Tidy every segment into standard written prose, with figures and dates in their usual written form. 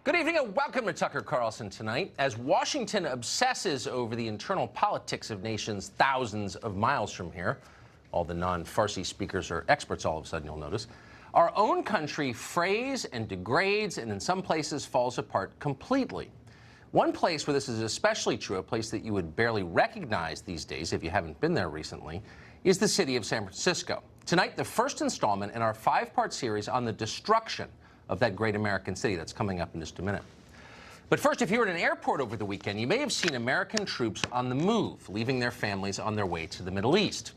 Good evening and welcome to Tucker Carlson Tonight. As Washington obsesses over the internal politics of nations thousands of miles from here, all the non-Farsi speakers are experts all of a sudden, you'll notice, our own country frays and degrades and in some places falls apart completely. One place where this is especially true, a place that you would barely recognize these days if you haven't been there recently, is the city of San Francisco. Tonight, the first installment in our 5-part series on the destruction of that great American city. That's coming up in just a minute. But first, if you were at an airport over the weekend, you may have seen American troops on the move, leaving their families on their way to the Middle East.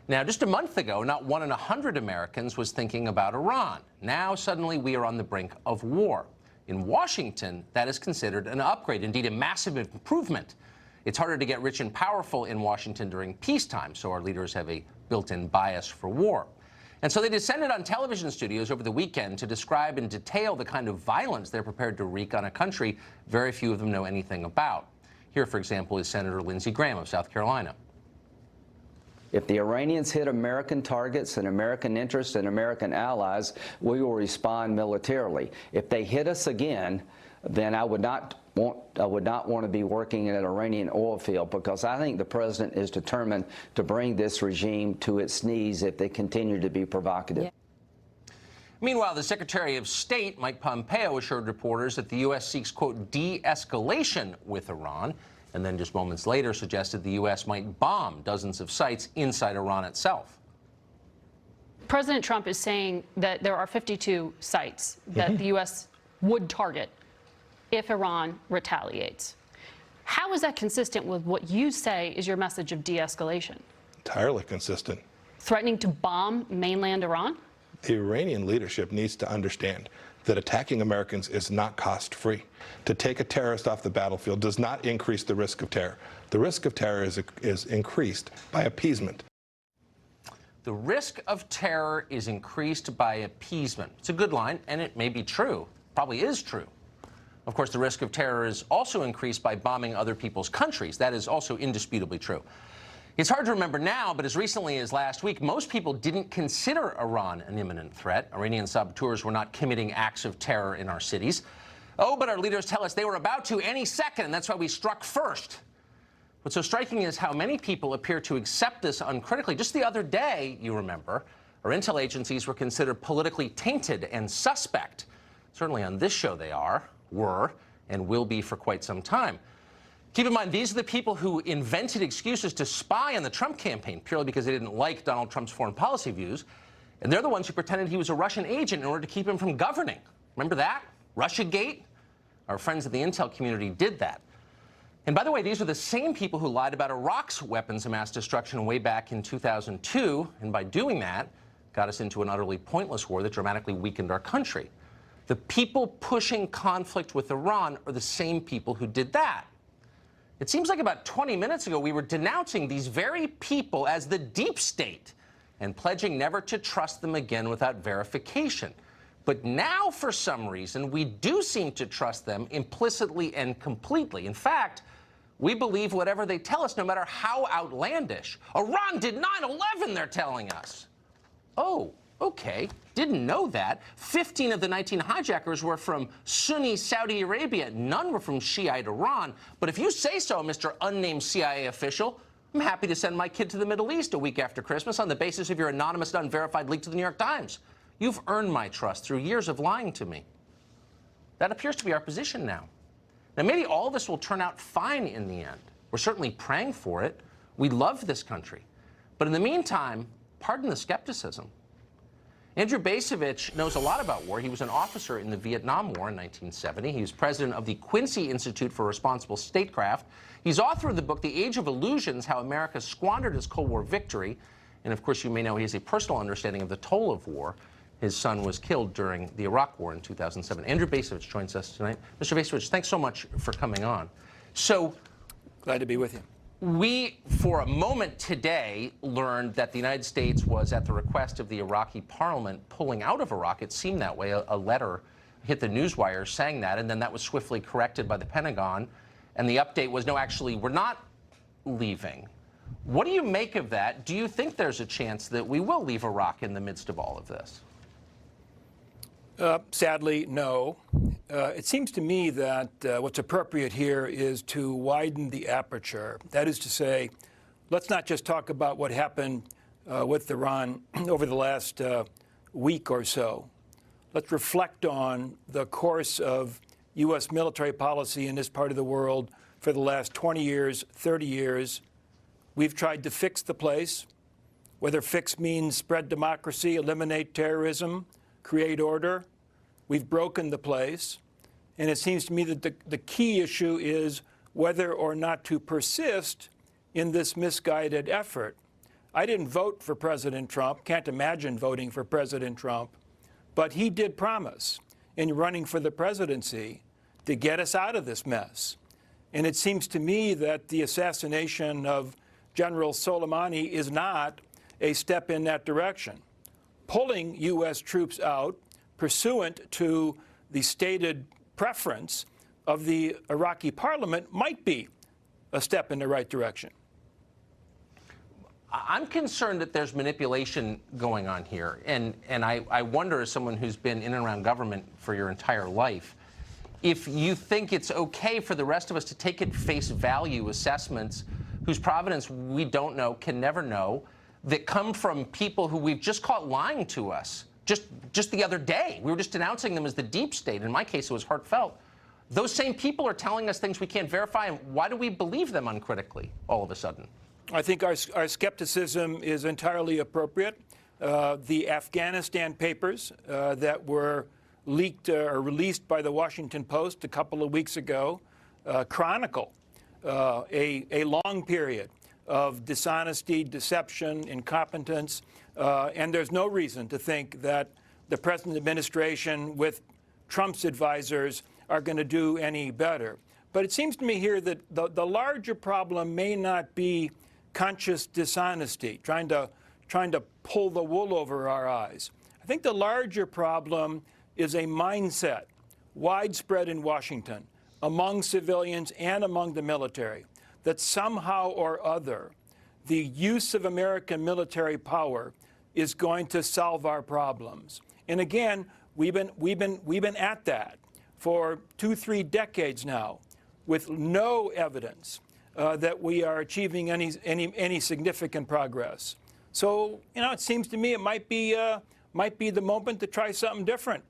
Now, just a month ago, not 1 in 100 Americans was thinking about Iran. Now, suddenly, we are on the brink of war. In Washington, that is considered an upgrade, indeed a massive improvement. It's harder to get rich and powerful in Washington during peacetime, so our leaders have a built-in bias for war. And so they descended on television studios over the weekend to describe in detail the kind of violence they're prepared to wreak on a country very few of them know anything about. Here, for example, is Senator Lindsey Graham of South Carolina. If the Iranians hit American targets and American interests and American allies, we will respond militarily. If they hit us again, then I would not want to be working in an Iranian oil field, because I think the president is determined to bring this regime to its knees if they continue to be provocative. Yeah. Meanwhile, the Secretary of State, Mike Pompeo, assured reporters that the U.S. seeks, quote, de-escalation with Iran, and then just moments later suggested the U.S. might bomb dozens of sites inside Iran itself. President Trump is saying that there are 52 sites that the U.S. would target if Iran retaliates. How is that consistent with what you say is your message of de-escalation? Entirely consistent. Threatening to bomb mainland Iran? The Iranian leadership needs to understand that attacking Americans is not cost-free. To take a terrorist off the battlefield does not increase the risk of terror. The risk of terror is increased by appeasement. The risk of terror is increased by appeasement. It's a good line, and it may be true, probably is true. Of course, the risk of terror is also increased by bombing other people's countries. That is also indisputably true. It's hard to remember now, but as recently as last week, most people didn't consider Iran an imminent threat. Iranian saboteurs were not committing acts of terror in our cities. Oh, but our leaders tell us they were about to any second, and that's why we struck first. What's so striking is how many people appear to accept this uncritically. Just the other day, you remember, our intel agencies were considered politically tainted and suspect. Certainly on this show they were, and will be for quite some time. Keep in mind, these are the people who invented excuses to spy on the Trump campaign purely because they didn't like Donald Trump's foreign policy views. And they're the ones who pretended he was a Russian agent in order to keep him from governing. Remember that? Russiagate? Our friends in the intel community did that. And by the way, these are the same people who lied about Iraq's weapons of mass destruction way back in 2002, and by doing that, got us into an utterly pointless war that dramatically weakened our country. The people pushing conflict with Iran are the same people who did that. It seems like about 20 minutes ago, we were denouncing these very people as the deep state and pledging never to trust them again without verification. But now, for some reason, we do seem to trust them implicitly and completely. In fact, we believe whatever they tell us, no matter how outlandish. Iran did 9/11, they're telling us. Oh. Okay, didn't know that. 15 of the 19 hijackers were from Sunni Saudi Arabia. None were from Shiite Iran. But if you say so, Mr. Unnamed CIA official, I'm happy to send my kid to the Middle East a week after Christmas on the basis of your anonymous, unverified leak to the New York Times. You've earned my trust through years of lying to me. That appears to be our position now. Now, maybe all of this will turn out fine in the end. We're certainly praying for it. We love this country. But in the meantime, pardon the skepticism. Andrew Bacevich knows a lot about war. He was an officer in the Vietnam War in 1970. He was president of the Quincy Institute for Responsible Statecraft. He's author of the book, The Age of Illusions, How America Squandered Its Cold War Victory. And of course, you may know he has a personal understanding of the toll of war. His son was killed during the Iraq War in 2007. Andrew Bacevich joins us tonight. Mr. Bacevich, thanks so much for coming on. So, glad to be with you. We, for a moment today, learned that the United States was, at the request of the Iraqi parliament, pulling out of Iraq. It seemed that way. A letter hit the newswire saying that, and then that was swiftly corrected by the Pentagon. And the update was, no, actually, we're not leaving. What do you make of that? Do you think there's a chance that we will leave Iraq in the midst of all of this? Sadly, no. it seems to me that what's appropriate here is to widen the aperture. That is to say, let's not just talk about what happened with Iran over the last week or so. Let's reflect on the course of U.S. military policy in this part of the world for the last 20 years, 30 years. We've tried to fix the place, whether fix means spread democracy, eliminate terrorism, create order. We've broken the place. And it seems to me that the key issue is whether or not to persist in this misguided effort. I didn't vote for President Trump, can't imagine voting for President Trump, but he did promise in running for the presidency to get us out of this mess. And it seems to me that the assassination of General Soleimani is not a step in that direction. Pulling U.S. troops out pursuant to the stated preference of the Iraqi parliament might be a step in the right direction. I'm concerned that there's manipulation going on here. And I wonder, as someone who's been in and around government for your entire life, if you think it's okay for the rest of us to take at face value assessments whose provenance we don't know, can never know, that come from people who we've just caught lying to us. Just the other day, we were just denouncing them as the deep state. In my case, it was heartfelt. Those same people are telling us things we can't verify, and why do we believe them uncritically all of a sudden? I think our skepticism is entirely appropriate. The Afghanistan papers that were leaked or released by the Washington Post a couple of weeks ago chronicle a long period of dishonesty, deception, incompetence, and there's no reason to think that the present administration with Trump's advisors are going to do any better. But it seems to me here that the larger problem may not be conscious dishonesty, trying to pull the wool over our eyes. I think the larger problem is a mindset, widespread in Washington, among civilians and among the military, that somehow or other the use of American military power is going to solve our problems. And again, we've been at that for 2-3 decades now, with no evidence that we are achieving any significant progress. So, it seems to me it might be the moment to try something different.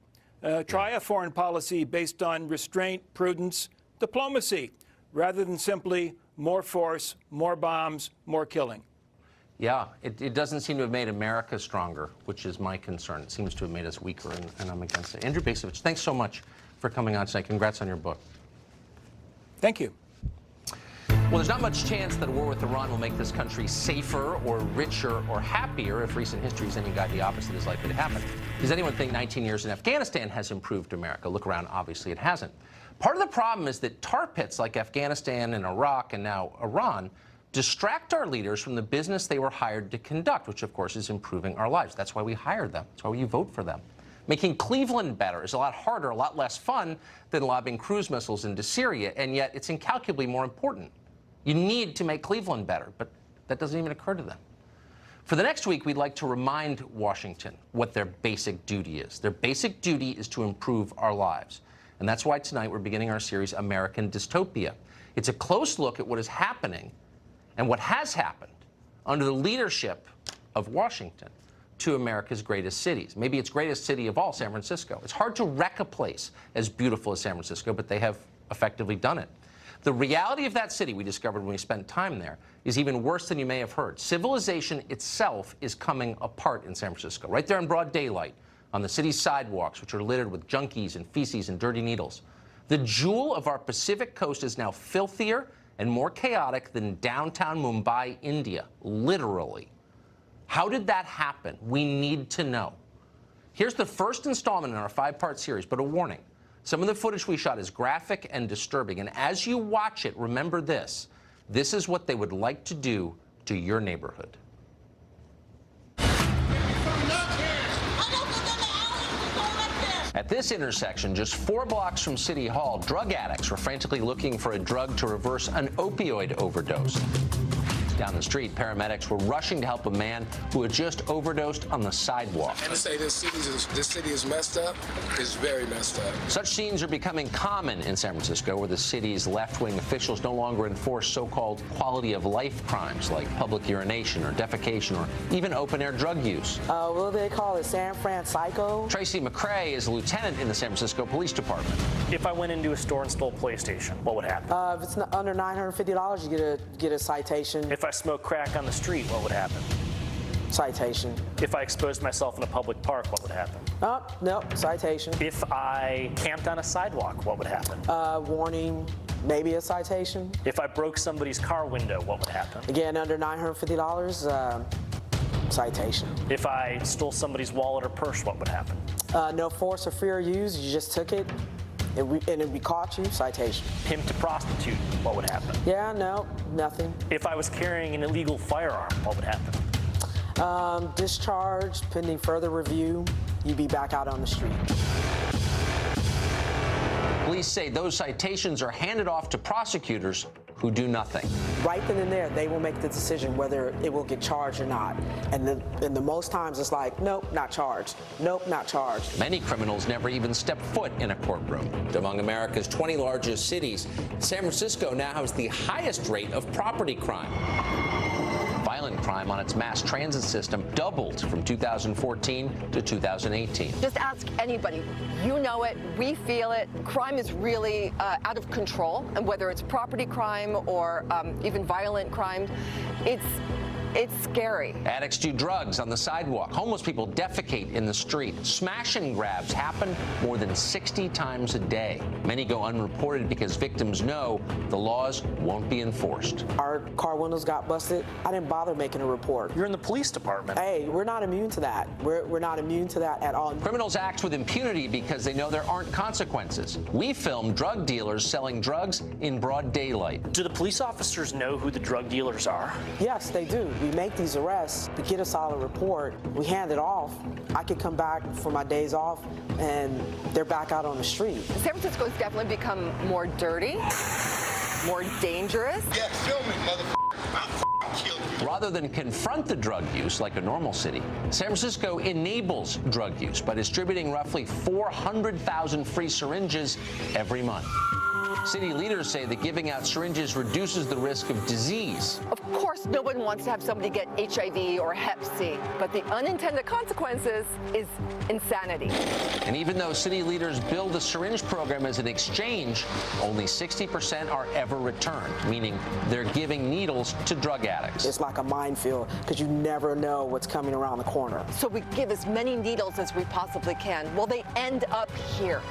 Try a foreign policy based on restraint, prudence, diplomacy, rather than simply more force, more bombs, more killing. Yeah, it doesn't seem to have made America stronger, which is my concern. It seems to have made us weaker, and I'm against it. Andrew Bacevich, thanks so much for coming on tonight. Congrats on your book. Thank you. Well, there's not much chance that a war with Iran will make this country safer or richer or happier. If recent history is any guide, the opposite is likely to happen. Does anyone think 19 years in Afghanistan has improved America? Look around, obviously it hasn't. Part of the problem is that tar pits like Afghanistan and Iraq and now Iran distract our leaders from the business they were hired to conduct, which of course is improving our lives. That's why we hired them. That's why you vote for them. Making Cleveland better is a lot harder, a lot less fun than lobbing cruise missiles into Syria, and yet it's incalculably more important. You need to make Cleveland better, but that doesn't even occur to them. For the next week, we'd like to remind Washington what their basic duty is. Their basic duty is to improve our lives. And that's why tonight we're beginning our series, American Dystopia. It's a close look at what is happening and what has happened under the leadership of Washington to America's greatest cities. Maybe its greatest city of all, San Francisco. It's hard to wreck a place as beautiful as San Francisco, but they have effectively done it. The reality of that city, we discovered when we spent time there, is even worse than you may have heard. Civilization itself is coming apart in San Francisco, right there in broad daylight, on the city's sidewalks, which are littered with junkies and feces and dirty needles. The jewel of our Pacific coast is now filthier and more chaotic than downtown Mumbai, India, literally. How did that happen? We need to know. Here's the first installment in our 5-part series, but a warning. Some of the footage we shot is graphic and disturbing, and as you watch it, remember this. This is what they would like to do to your neighborhood. At this intersection, just 4 blocks from City Hall, drug addicts were frantically looking for a drug to reverse an opioid overdose. Down the street, paramedics were rushing to help a man who had just overdosed on the sidewalk. And to say this city is messed up is very messed up. Such scenes are becoming common in San Francisco, where the city's left-wing officials no longer enforce so-called quality of life crimes like public urination or defecation or even open-air drug use. What do they call it? San Fran Psycho? Tracy McCrae is a lieutenant in the San Francisco Police Department. If I went into a store and stole PlayStation, what would happen? If it's under $950, you get a citation. If I smoked crack on the street, what would happen? Citation. If I exposed myself in a public park, what would happen? Oh, no, citation. If I camped on a sidewalk, what would happen? Warning, maybe a citation. If I broke somebody's car window, what would happen? Again, under $950, citation. If I stole somebody's wallet or purse, what would happen? No force or fear used, you just took it, and we caught you, citation. Pimp to prostitute, what would happen? Yeah, no, nothing. If I was carrying an illegal firearm, what would happen? Discharged, pending further review, you'd be back out on the street. Police say those citations are handed off to prosecutors who do nothing. Right then and there, they will make the decision whether it will get charged or not. And the most times it's like, nope, not charged. Nope, not charged. Many criminals never even step foot in a courtroom. Among America's 20 largest cities, San Francisco now has the highest rate of property crime. Violent crime on its mass transit system doubled from 2014 to 2018. Just ask anybody. You know it. We feel it. Crime is really out of control, and whether it's property crime or even violent crime, it's scary. Addicts do drugs on the sidewalk. Homeless people defecate in the street. Smash and grabs happen more than 60 times a day. Many go unreported because victims know the laws won't be enforced. Our car windows got busted. I didn't bother making a report. You're in the police department. Hey, we're not immune to that. We're not immune to that at all. Criminals act with impunity because they know there aren't consequences. We film drug dealers selling drugs in broad daylight. Do the police officers know who the drug dealers are? Yes, they do. We make these arrests to get a solid report. We hand it off. I could come back for my days off, and they're back out on the street. San Francisco has definitely become more dirty, more dangerous. Yeah, film me, motherfucker. I'll kill you. Rather than confront the drug use like a normal city, San Francisco enables drug use by distributing roughly 400,000 free syringes every month. City leaders say that giving out syringes reduces the risk of disease. Of course, no one wants to have somebody get HIV or Hep C, but the unintended consequences is insanity. And even though city leaders bill the syringe program as an exchange, only 60% are ever returned, meaning they're giving needles to drug addicts. It's like a minefield because you never know what's coming around the corner. So we give as many needles as we possibly can. Well, they end up here.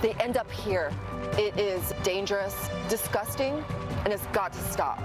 They end up here. It is dangerous, disgusting, and it's got to stop.